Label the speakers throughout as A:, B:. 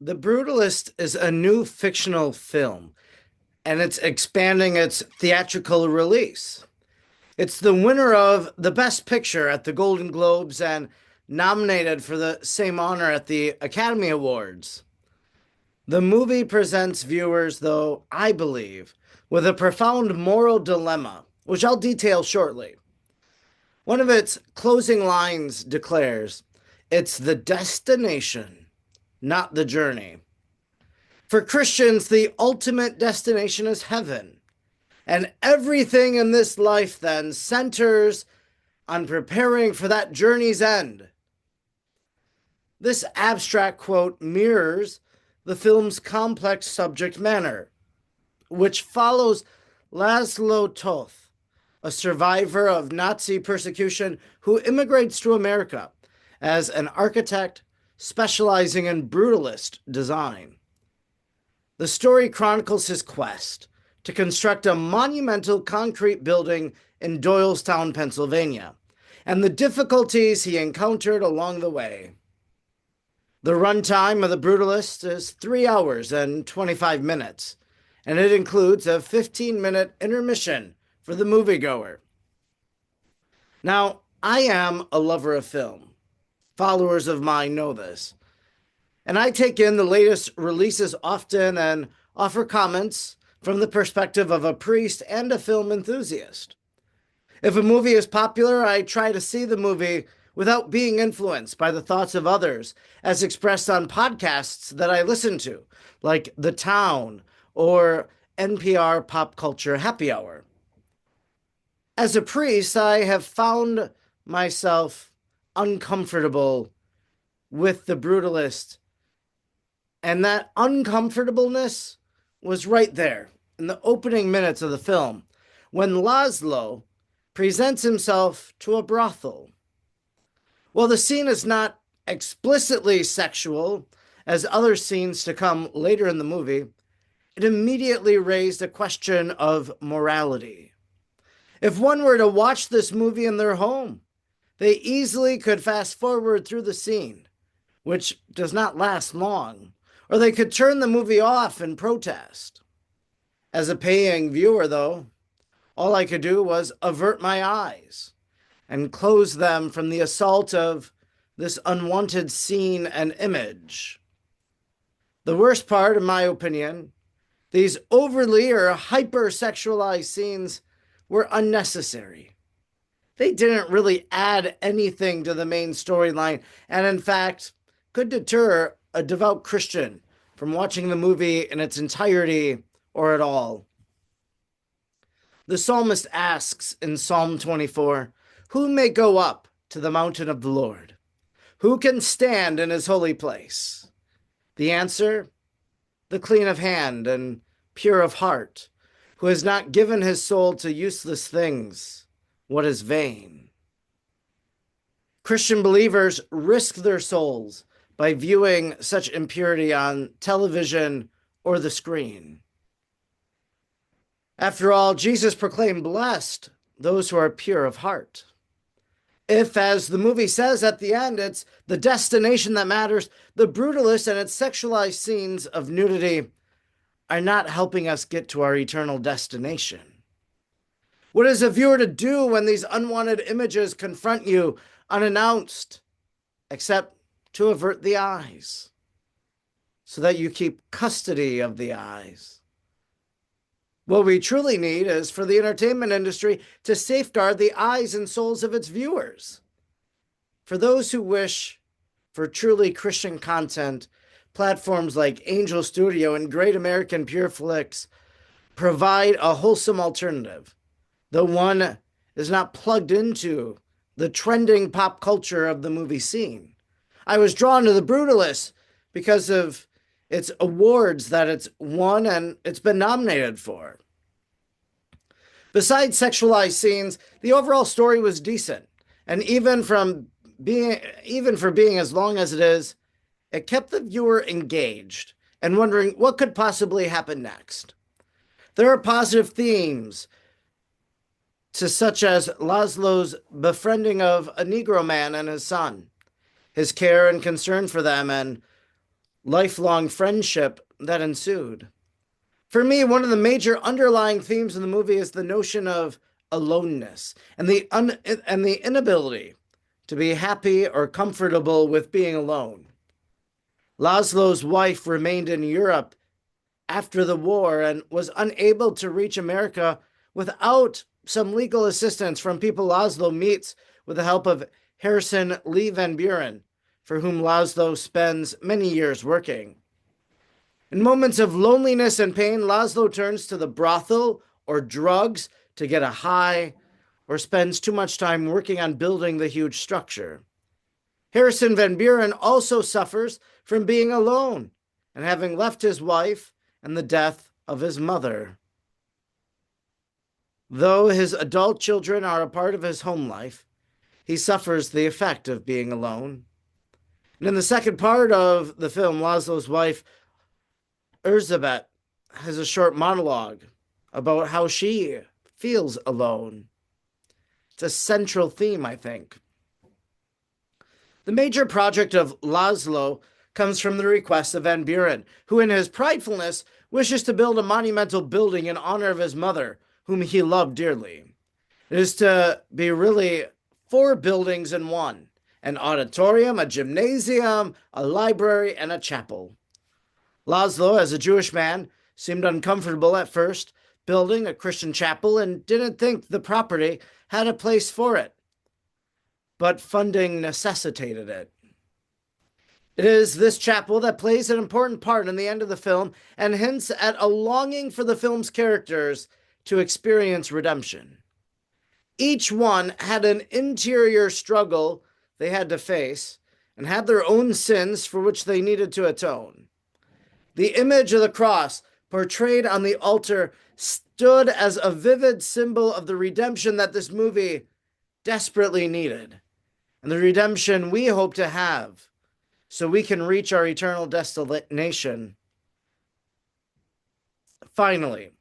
A: The Brutalist is a new fictional film, and it's expanding its theatrical release. It's the winner of the Best Picture at the Golden Globes and nominated for the same honor at the Academy Awards. The movie presents viewers, though, I believe, with a profound moral dilemma, which I'll detail shortly. One of its closing lines declares, "It's the destination, not the journey." For Christians, the ultimate destination is heaven. And everything in this life then centers on preparing for that journey's end. This abstract quote mirrors the film's complex subject matter, which follows Laszlo Toth, a survivor of Nazi persecution who immigrates to America as an architect specializing in brutalist design. The story chronicles his quest to construct a monumental concrete building in Doylestown, Pennsylvania, and the difficulties he encountered along the way. The runtime of The Brutalist is 3 hours and 25 minutes, and it includes a 15-minute intermission for the moviegoer. Now, I am a lover of film. Followers of mine know this. And I take in the latest releases often and offer comments from the perspective of a priest and a film enthusiast. If a movie is popular, I try to see the movie without being influenced by the thoughts of others, as expressed on podcasts that I listen to, like The Town or NPR Pop Culture Happy Hour. As a priest, I have found myself uncomfortable with The Brutalist, and that uncomfortableness was right there in the opening minutes of the film when Laszlo presents himself to a brothel. While the scene is not explicitly sexual, as other scenes to come later in the movie, it immediately raised a question of morality. If one were to watch this movie in their home, they easily could fast forward through the scene, which does not last long, or they could turn the movie off in protest. As a paying viewer, though, all I could do was avert my eyes and close them from the assault of this unwanted scene and image. The worst part, in my opinion, these overly or hyper-sexualized scenes were unnecessary. They didn't really add anything to the main storyline, and in fact, could deter a devout Christian from watching the movie in its entirety or at all. The psalmist asks in Psalm 24, "Who may go up to the mountain of the Lord? Who can stand in his holy place?" The answer, the clean of hand and pure of heart, who has not given his soul to useless things, what is vain. Christian believers risk their souls by viewing such impurity on television or the screen. After all, Jesus proclaimed, "Blessed those who are pure of heart." If, as the movie says at the end, it's the destination that matters, The Brutalist and its sexualized scenes of nudity are not helping us get to our eternal destination. What is a viewer to do when these unwanted images confront you unannounced, except to avert the eyes, so that you keep custody of the eyes? What we truly need is for the entertainment industry to safeguard the eyes and souls of its viewers. For those who wish for truly Christian content, platforms like Angel Studio and Great American Pure Flix provide a wholesome alternative, though one is not plugged into the trending pop culture of the movie scene. I was drawn to The Brutalist because of its awards that it's won and it's been nominated for. Besides sexualized scenes, the overall story was decent, and even for being as long as it is, it kept the viewer engaged and wondering what could possibly happen next. There are positive themes, such as Laszlo's befriending of a Negro man and his son, his care and concern for them, and lifelong friendship that ensued. For me, one of the major underlying themes in the movie is the notion of aloneness and the inability to be happy or comfortable with being alone. Laszlo's wife remained in Europe after the war and was unable to reach America without some legal assistance from people Laszlo meets with the help of Harrison Lee Van Buren, for whom Laszlo spends many years working. In moments of loneliness and pain, Laszlo turns to the brothel or drugs to get a high, or spends too much time working on building the huge structure. Harrison Van Buren also suffers from being alone and having left his wife and the death of his mother. Though his adult children are a part of his home life, he suffers the effect of being alone. And in the second part of the film, Laszlo's wife, Erzsébet, has a short monologue about how she feels alone. It's a central theme, I think. The major project of Laszlo comes from the request of Van Buren, who in his pridefulness wishes to build a monumental building in honor of his mother, whom he loved dearly. It is to be really 4 buildings in one: an auditorium, a gymnasium, a library, and a chapel. Laszlo, as a Jewish man, seemed uncomfortable at first building a Christian chapel and didn't think the property had a place for it. But funding necessitated it. It is this chapel that plays an important part in the end of the film and hints at a longing for the film's characters to experience redemption. Each one had an interior struggle they had to face and had their own sins for which they needed to atone. The image of the cross portrayed on the altar stood as a vivid symbol of the redemption that this movie desperately needed, and the redemption we hope to have so we can reach our eternal destination. Finally,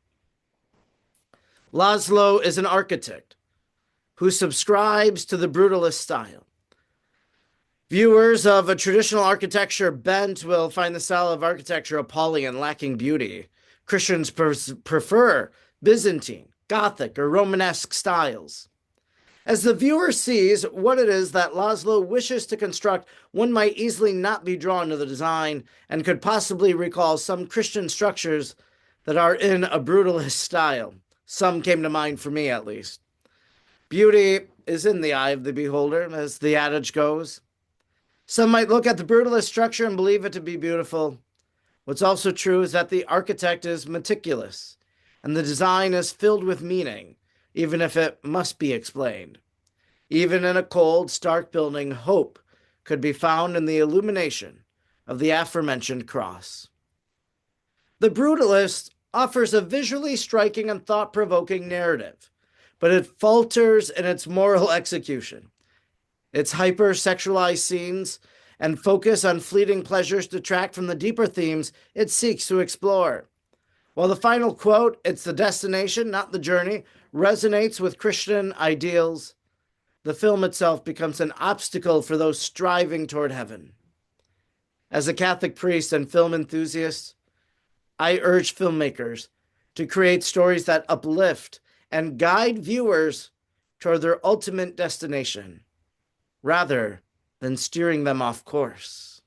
A: Laszlo is an architect who subscribes to the Brutalist style. Viewers of a traditional architecture bent will find the style of architecture appalling and lacking beauty. Christians prefer Byzantine, Gothic, or Romanesque styles. As the viewer sees what it is that Laszlo wishes to construct, one might easily not be drawn to the design and could possibly recall some Christian structures that are in a brutalist style. Some came to mind for me, at least. Beauty is in the eye of the beholder, as the adage goes. Some might look at the brutalist structure and believe it to be beautiful. What's also true is that the architect is meticulous, and the design is filled with meaning, even if it must be explained. Even in a cold, stark building, hope could be found in the illumination of the aforementioned cross. The Brutalist offers a visually striking and thought-provoking narrative, but it falters in its moral execution. Its hyper-sexualized scenes and focus on fleeting pleasures detract from the deeper themes it seeks to explore. While the final quote, "It's the destination, not the journey," resonates with Christian ideals, the film itself becomes an obstacle for those striving toward heaven. As a Catholic priest and film enthusiast, I urge filmmakers to create stories that uplift and guide viewers toward their ultimate destination, rather than steering them off course.